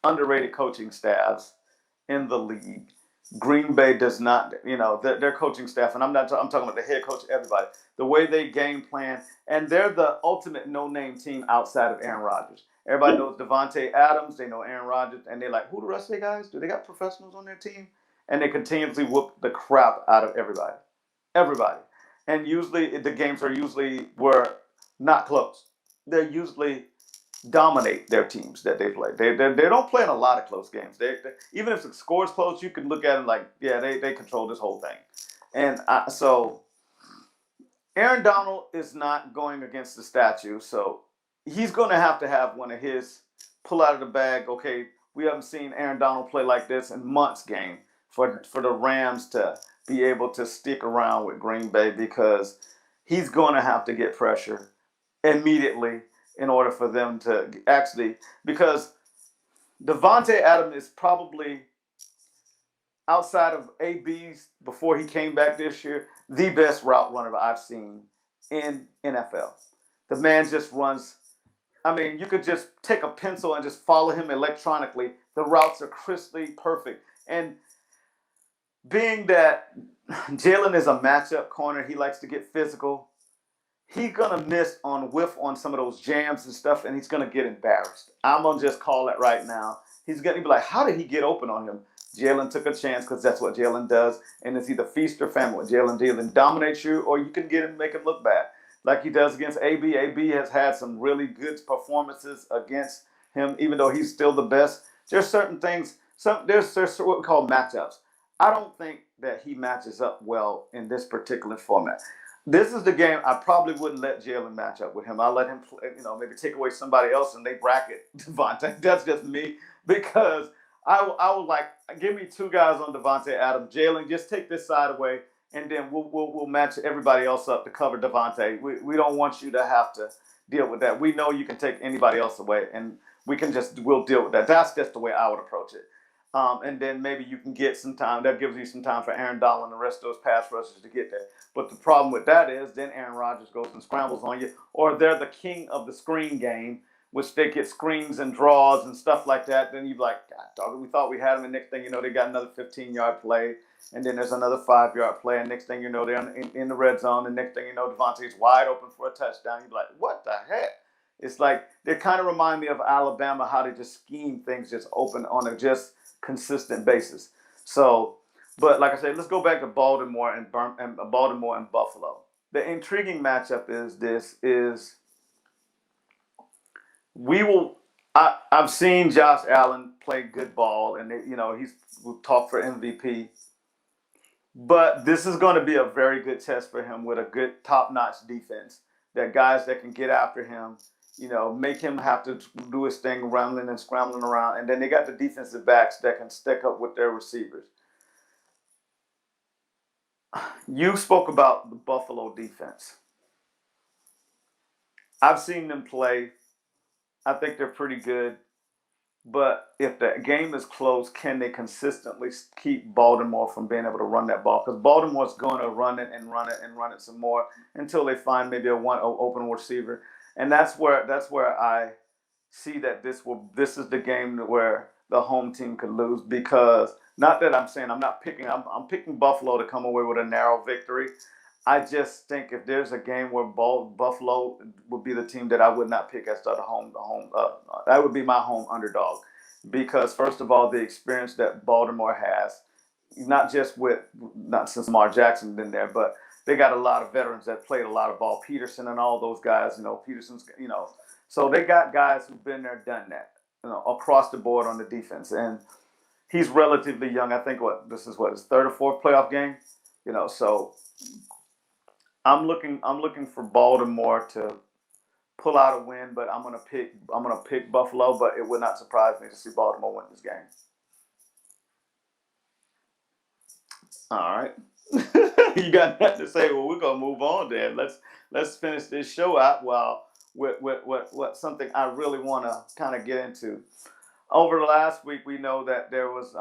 underrated coaching staffs in the league. Green Bay does not, their coaching staff, and I'm talking about the head coach, everybody, the way they game plan, and they're the ultimate no-name team outside of Aaron Rodgers. Everybody knows Devontae Adams, they know Aaron Rodgers, and they're like, who the rest of the guys? Do they got professionals on their team? And they continuously whoop the crap out of everybody. Everybody. And usually the games were not close. They usually dominate their teams that they play. They don't play in a lot of close games. Even if the score's close, you can look at it like, yeah, they control this whole thing. And so Aaron Donald is not going against the statue, so he's going to have one of his pull out of the bag. Okay, we haven't seen Aaron Donald play like this in months game for the Rams to be able to stick around with Green Bay, because he's going to have to get pressure immediately in order for them to actually, because Devontae Adams is probably, outside of AB's before he came back this year, the best route runner I've seen in NFL. The man just runs. I mean, you could just take a pencil and just follow him electronically. The routes are crisply perfect. And being that Jalen is a matchup corner, he likes to get physical. He's going to whiff on some of those jams and stuff, and he's going to get embarrassed. I'm going to just call it right now. He's going to be like, how did he get open on him? Jalen took a chance, because that's what Jalen does, and it's either feast or famine. Jalen dominates you, or you can get him and make him look bad, like he does against AB. AB has had some really good performances against him, even though he's still the best. There's certain things, there's what we call matchups. I don't think that he matches up well in this particular format. This is the game I probably wouldn't let Jalen match up with him. I'll let him, maybe take away somebody else and they bracket Devontae. That's just me, because I would like, give me two guys on Devontae Adams. Jalen, just take this side away, and then we'll match everybody else up to cover Devontae. We don't want you to have to deal with that. We know you can take anybody else away, and we'll deal with that. That's just the way I would approach it. And then maybe you can get some time. That gives you some time for Aaron Donald and the rest of those pass rushers to get there. But the problem with that is then Aaron Rodgers goes and scrambles on you, or they're the king of the screen game, which they get screens and draws and stuff like that. Then you're like, God, dog, we thought we had them, and next thing you know, they got another 15-yard play, and then there's another 5-yard play, and next thing you know, they're in the red zone, and next thing you know, Devontae's wide open for a touchdown. You're like, what the heck? It's like they kind of remind me of Alabama, how they just scheme things just open on a just consistent basis. So, but like I said, let's go back to Baltimore and Baltimore and Buffalo. The intriguing matchup is we will. I've seen Josh Allen play good ball, and he's we'll talk for MVP. But this is going to be a very good test for him with a good top-notch defense. That guys that can get after him, make him have to do his thing, rambling and scrambling around. And then they got the defensive backs that can stick up with their receivers. You spoke about the Buffalo defense. I've seen them play. I think they're pretty good. But if the game is close, can they consistently keep Baltimore from being able to run that ball? Because Baltimore's going to run it and run it and run it some more until they find maybe a one open receiver. And that's where I see that this is the game where the home team could lose, because not that I'm saying I'm picking Buffalo to come away with a narrow victory. I just think if there's a game where Buffalo would be the team that I would not pick as the home, that would be my home underdog, because first of all, the experience that Baltimore has, not since Lamar Jackson been there, but they got a lot of veterans that played a lot of ball. Peterson and all those guys, Peterson's, so they got guys who've been there, done that, across the board on the defense, and he's relatively young. I think this is his third or fourth playoff game, so. I'm looking for Baltimore to pull out a win, but I'm gonna pick Buffalo, but it would not surprise me to see Baltimore win this game. All right. You got nothing to say? Well, we're gonna move on then. Let's finish this show out with what something I really want to kind of get into. Over the last week, we know that there was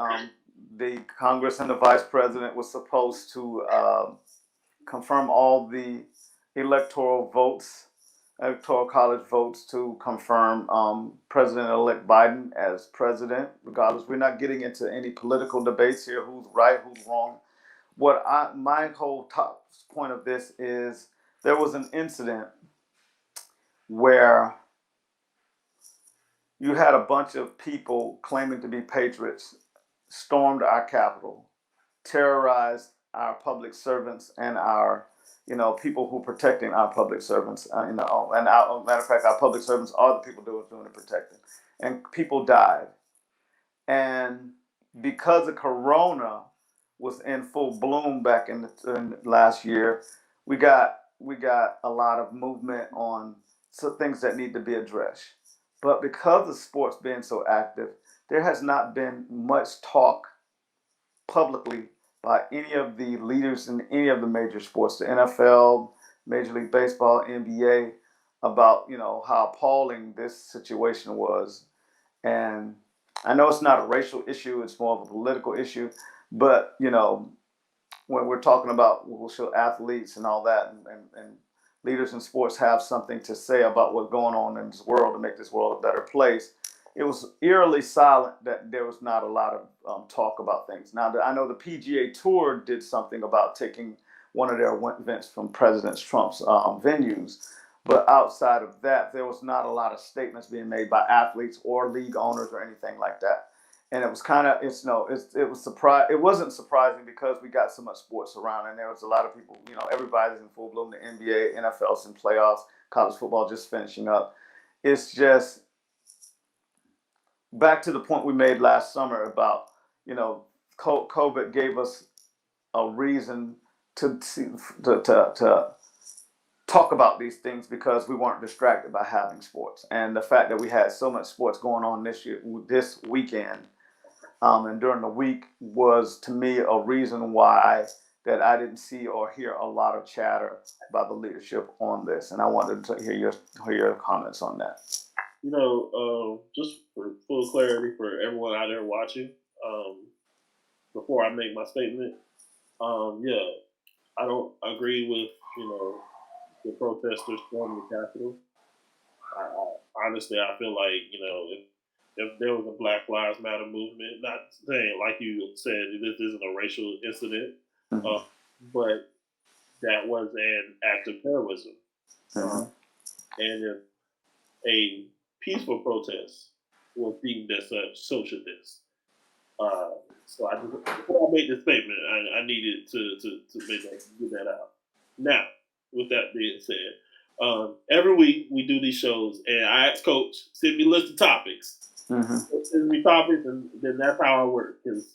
the Congress and the Vice President was supposed to confirm all the electoral college votes to confirm President-elect Biden as president. Regardless, we're not getting into any political debates here, who's right, who's wrong. My whole top point of this is there was an incident where you had a bunch of people claiming to be patriots stormed our Capitol, terrorized our public servants and our, people who are protecting our public servants, and matter of fact, our public servants are the people doing the protecting, and people died. And because the corona was in full bloom back in last year, we got a lot of movement on some things that need to be addressed. But because of sports being so active, there has not been much talk publicly by any of the leaders in any of the major sports, the NFL, Major League Baseball, NBA, about how appalling this situation was. And I know it's not a racial issue; it's more of a political issue. But when we're talking about athletes and all that, and leaders in sports have something to say about what's going on in this world to make this world a better place, it was eerily silent that there was not a lot of talk about things. Now, I know the PGA Tour did something about taking one of their events from President Trump's venues, but outside of that, there was not a lot of statements being made by athletes or league owners or anything like that. And it was it wasn't surprising because we got so much sports around, and there was a lot of people, everybody's in full bloom. The NBA, NFL's in playoffs, college football just finishing up. It's just back to the point we made last summer about, COVID gave us a reason to talk about these things because we weren't distracted by having sports. And the fact that we had so much sports going on this weekend, and during the week was, to me, a reason why that I didn't see or hear a lot of chatter about the leadership on this, and I wanted to hear your comments on that. Just for full clarity for everyone out there watching, before I make my statement, yeah, I don't agree with the protesters storming the Capitol. Honestly, I feel like if there was a Black Lives Matter movement, not saying like you said this isn't a racial incident, Mm-hmm. but that was an act of terrorism, Mm-hmm. and if a peaceful protest was deemed as such should this. So before I make this statement, I needed to get that out. Now, with that being said, every week we do these shows, and I ask Coach send me a list of topics. Mm-hmm. Send me topics, and then that's how I work because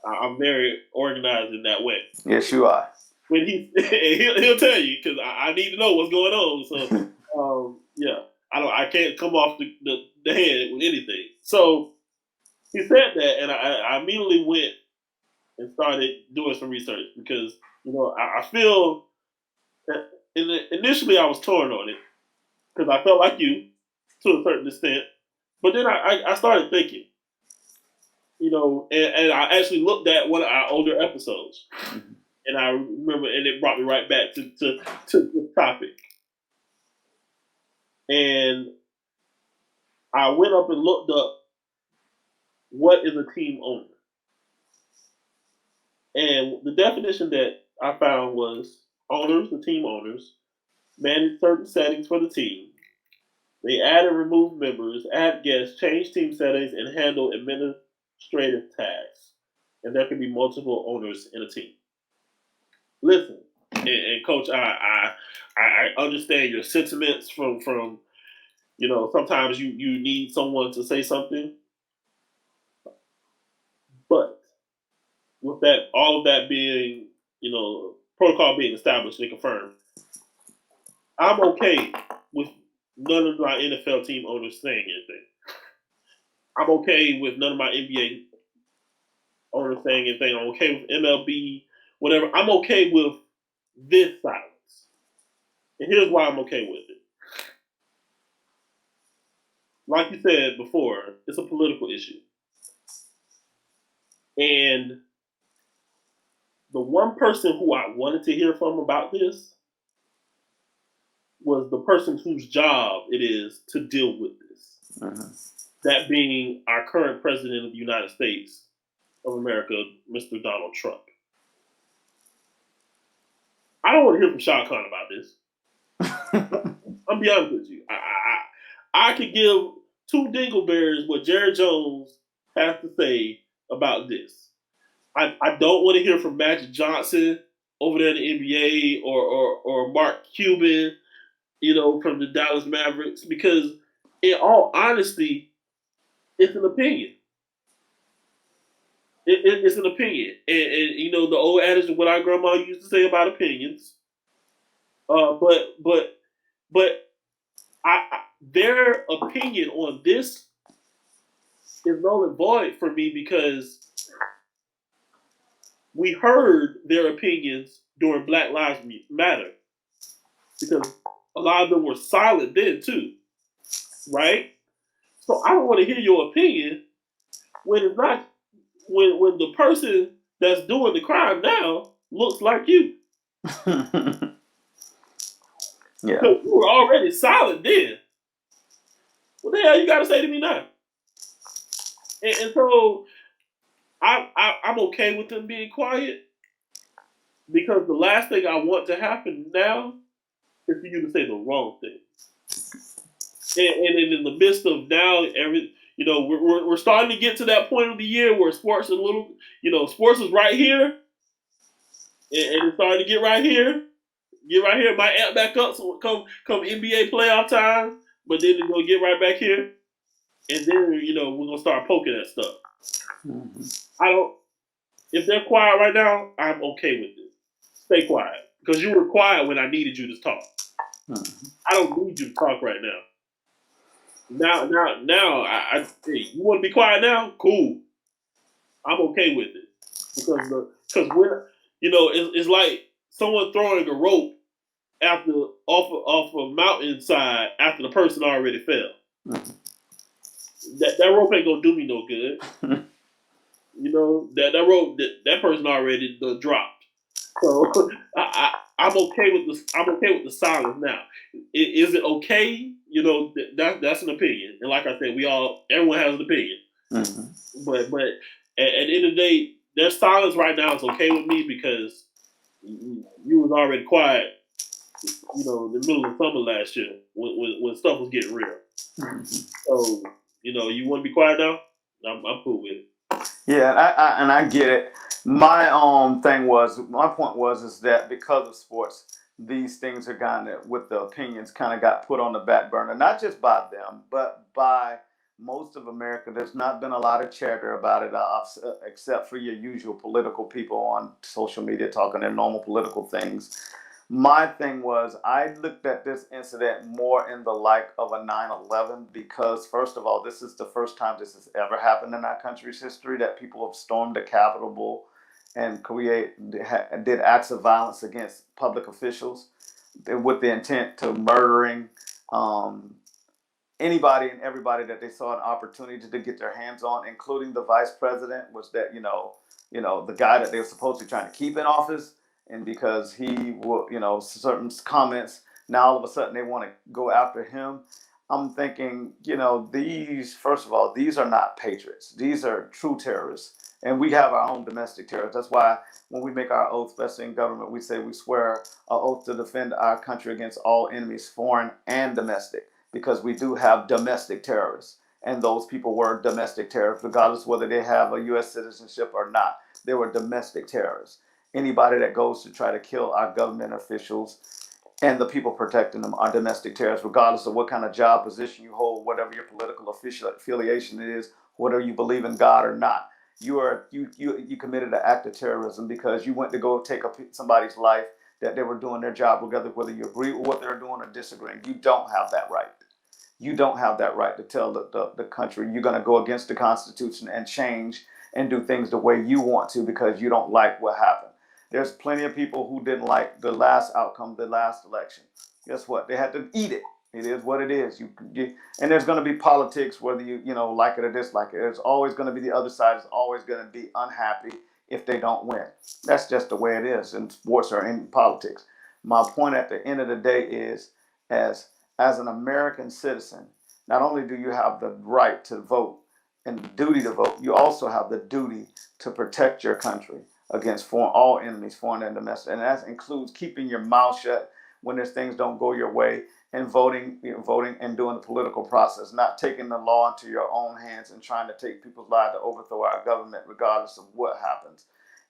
I'm very organized in that way. Yes, you are. When he'll tell you because I need to know what's going on. So yeah, I can't come off the head with anything. So he said that, and I immediately went and started doing some research because I feel that initially I was torn on it because I felt like you to a certain extent, but then I started thinking, and I actually looked at one of our older episodes, and I remember, and it brought me right back to the topic, and I went up and looked up what is a team owner. And the definition that I found was owners, the team owners, manage certain settings for the team. They add and remove members, add guests, change team settings, and handle administrative tasks. And there can be multiple owners in a team. Listen, and Coach, I understand your sentiments from sometimes you need someone to say something, but with that, all of that being, protocol being established and confirmed, I'm okay with none of my NFL team owners saying anything. I'm okay with none of my NBA owners saying anything. I'm okay with MLB, whatever. I'm okay with this silence. And here's why I'm okay with it. Like you said before, it's a political issue. And the one person who I wanted to hear from about this was the person whose job it is to deal with this. Mm-hmm. That being our current president of the United States of America, Mr. Donald Trump. I don't want to hear from Shah Khan about this. I'm be honest with you. I could give two dingleberries what Jerry Jones has to say about this. I don't want to hear from Magic Johnson over there in the NBA or Mark Cuban, from the Dallas Mavericks, because in all honesty, it's an opinion. It's an opinion, and the old adage of what our grandma used to say about opinions. But their opinion on this is null and void for me because we heard their opinions during Black Lives Matter because a lot of them were silent then too, right? So I don't want to hear your opinion when it's not when the person that's doing the crime now looks like you. Yeah. You were already silent then. What the hell you got to say to me now? And so I'm okay with them being quiet because the last thing I want to happen now is for you to say the wrong thing. And in the midst of now, we're starting to get to that point of the year where sports is a little, sports is right here, and it's starting to get right here. Get right here, it might amp back up so come NBA playoff time, but then it's gonna get right back here, and then we're gonna start poking at stuff. Mm-hmm. If they're quiet right now, I'm okay with it. Stay quiet because you were quiet when I needed you to talk. Mm-hmm. I don't need you to talk right now. Now, hey, you want to be quiet now? Cool. I'm okay with it because It's like someone throwing a rope after off a mountainside after the person already fell. Mm-hmm. That rope ain't gonna do me no good. That rope that person already dropped. So I'm okay with this. I'm okay with the silence now. Is it okay? That's an opinion, and like I said, everyone has an opinion. Mm-hmm. But at the end of the day, their silence right now is okay with me because you was already quiet. In the middle of summer last year when stuff was getting real. Mm-hmm. So you want to be quiet now? I'm cool with it. Yeah, and I get it. My my point was is that because of sports, these things are kind of with the opinions kind of got put on the back burner, not just by them, but by most of America. There's not been a lot of chatter about it, except for your usual political people on social media talking their normal political things. My thing was, I looked at this incident more in the light of a 9/11 because, first of all, this is the first time this has ever happened in our country's history that people have stormed the Capitol and did acts of violence against public officials with the intent to murdering um, anybody and everybody that they saw an opportunity to get their hands on, including the vice president, was that the guy that they were supposed to be trying to keep in office, and because he will, certain comments, now all of a sudden they want to go after him. I'm thinking, these first of all, these are not patriots. These are true terrorists, and we have our own domestic terrorists. That's why when we make our oath, especially in government, we say we swear an oath to defend our country against all enemies, foreign and domestic, because we do have domestic terrorists. And those people were domestic terrorists, regardless whether they have a U.S. citizenship or not. They were domestic terrorists. Anybody that goes to try to kill our government officials and the people protecting them are domestic terrorists, regardless of what kind of job position you hold, whatever your political affiliation is, whether you believe in God or not. You committed an act of terrorism because you went to go take somebody's life that they were doing their job, whether you agree with what they're doing or disagreeing. You don't have that right. You don't have that right to tell the country you're going to go against the Constitution and change and do things the way you want to because you don't like what happened. There's plenty of people who didn't like the last outcome, the last election. Guess what? They had to eat it. It is what it is. And there's going to be politics, whether you like it or dislike it. There's always going to be the other side is always going to be unhappy if they don't win. That's just the way it is in sports or in politics. My point at the end of the day is, as an American citizen, not only do you have the right to vote and the duty to vote, you also have the duty to protect your country against all enemies, foreign and domestic. And that includes keeping your mouth shut when there's things don't go your way, and voting and doing the political process, not taking the law into your own hands and trying to take people's lives to overthrow our government, regardless of what happens.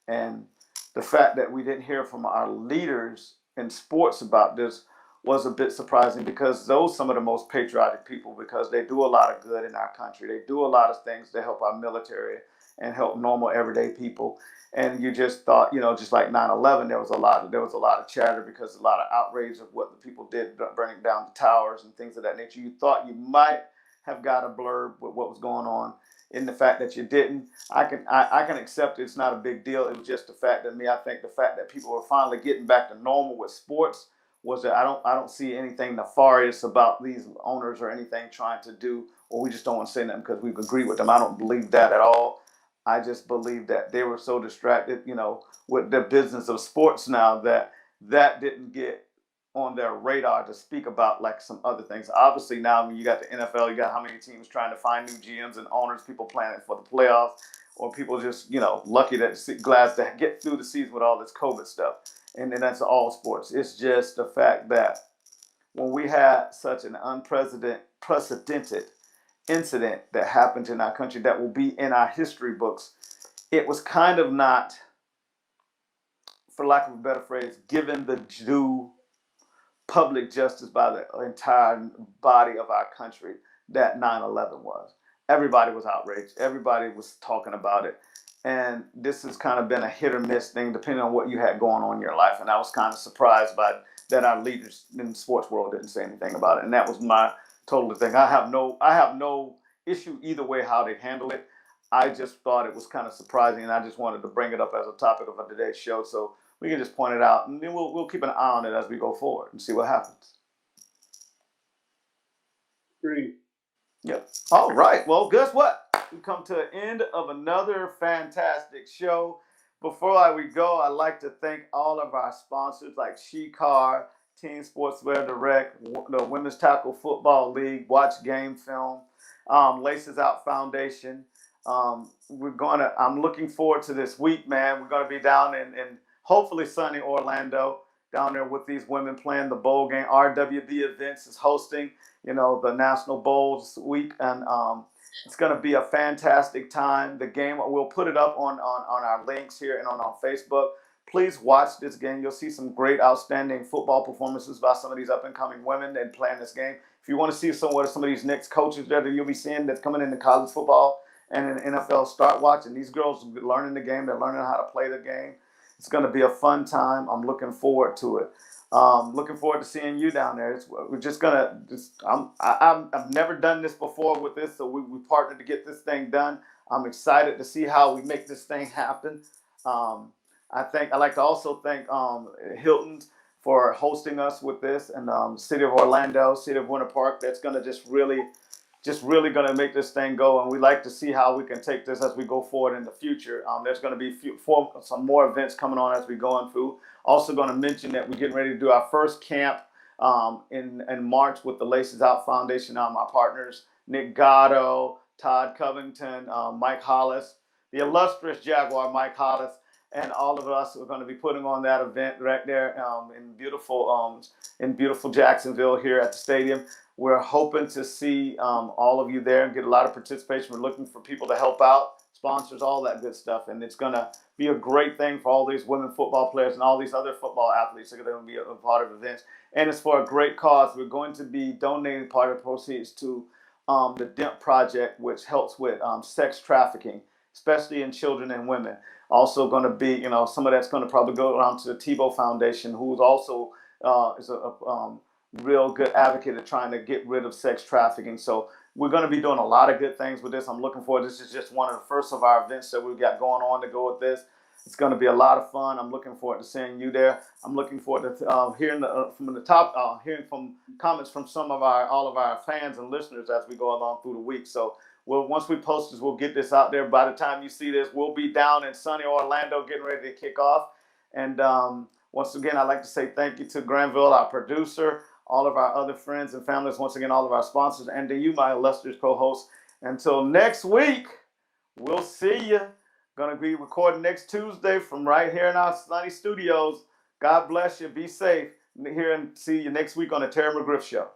And the fact that we didn't hear from our leaders in sports about this was a bit surprising, because those some of the most patriotic people, because they do a lot of good in our country. They do a lot of things to help our military and help normal everyday people. And you just thought, just like 9/11, there was a lot of chatter because a lot of outrage of what the people did, burning down the towers and things of that nature. You thought you might have got a blurb with what was going on. In the fact that you didn't, I can accept it's not a big deal. It was just the fact that I think the fact that people were finally getting back to normal with sports was that I don't see anything nefarious about these owners or anything trying to do, or we just don't want to say nothing because we agree with them. I don't believe that at all. I just believe that they were so distracted, with the business of sports now, that didn't get on their radar to speak about like some other things. Obviously now when you got the NFL, you got how many teams trying to find new GMs and owners, people planning for the playoffs, or people just, lucky glad to get through the season with all this COVID stuff. And then that's all sports. It's just the fact that when we had such an unprecedented incident that happened in our country that will be in our history books, it was kind of not, for lack of a better phrase, given the due public justice by the entire body of our country that 9/11 was. Everybody was outraged. Everybody was talking about it. And this has kind of been a hit or miss thing depending on what you had going on in your life. And I was kind of surprised by that our leaders in the sports world didn't say anything about it. And that was my total thing. I have no issue either way how they handle it. I just thought it was kind of surprising, and I just wanted to bring it up as a topic of today's show, so we can just point it out, and then we'll keep an eye on it as we go forward and see what happens. Great. Yep. All right. Well, guess what? We come to the end of another fantastic show. Before we go, I'd like to thank all of our sponsors like She-Car, Team Sportswear Direct, the Women's Tackle Football League, Watch Game Film, Laces Out Foundation. I'm looking forward to this week, man. We're gonna be down in hopefully sunny Orlando, down there with these women playing the bowl game. RWB Events is hosting, the National Bowls week, and it's going to be a fantastic time. The game, we'll put it up on our links here and on our Facebook. Please watch this game. You'll see some great, outstanding football performances by some of these up-and-coming women that playing this game. If you want to see some of these next coaches that you'll be seeing that's coming into college football and in the NFL, start watching. These girls are learning the game. They're learning how to play the game. It's going to be a fun time. I'm looking forward to it. Looking forward to seeing you down there. We're just gonna I've never done this before with this, so we partnered to get this thing done. I'm excited to see how we make this thing happen. I'd like to also thank Hilton for hosting us with this, and City of Orlando, City of Winter Park. That's gonna just really gonna make this thing go, and we like to see how we can take this as we go forward in the future. There's gonna be some more events coming on as we go on through. Also going to mention that we're getting ready to do our first camp in March with the Laces Out Foundation. My partners, Nick Gatto, Todd Covington, Mike Hollis, the illustrious Jaguar Mike Hollis, and all of us are going to be putting on that event right there in beautiful Jacksonville here at the stadium. We're hoping to see all of you there and get a lot of participation. We're looking for people to help out, sponsors, all that good stuff, and it's going to be a great thing for all these women football players and all these other football athletes that are going to be a part of events. And it's for a great cause. We're going to be donating part of the proceeds to the DEMP Project, which helps with sex trafficking, especially in children and women. Also going to be, some of that's going to probably go around to the Tebow Foundation, who's also is a real good advocate of trying to get rid of sex trafficking. So we're going to be doing a lot of good things with this. I'm looking forward. This is just one of the first of our events that we've got going on to go with this. It's going to be a lot of fun. I'm looking forward to seeing you there. I'm looking forward to hearing from comments from all of our fans and listeners as we go along through the week. So once we post this, we'll get this out there. By the time you see this, we'll be down in sunny Orlando getting ready to kick off. And once again, I'd like to say thank you to Granville, our producer, all of our other friends and families, once again, all of our sponsors, and to you, my illustrious co-host. Until next week, we'll see you. Going to be recording next Tuesday from right here in our sunny studios. God bless you. Be safe. Here and see you next week on the Terry McGriff Show.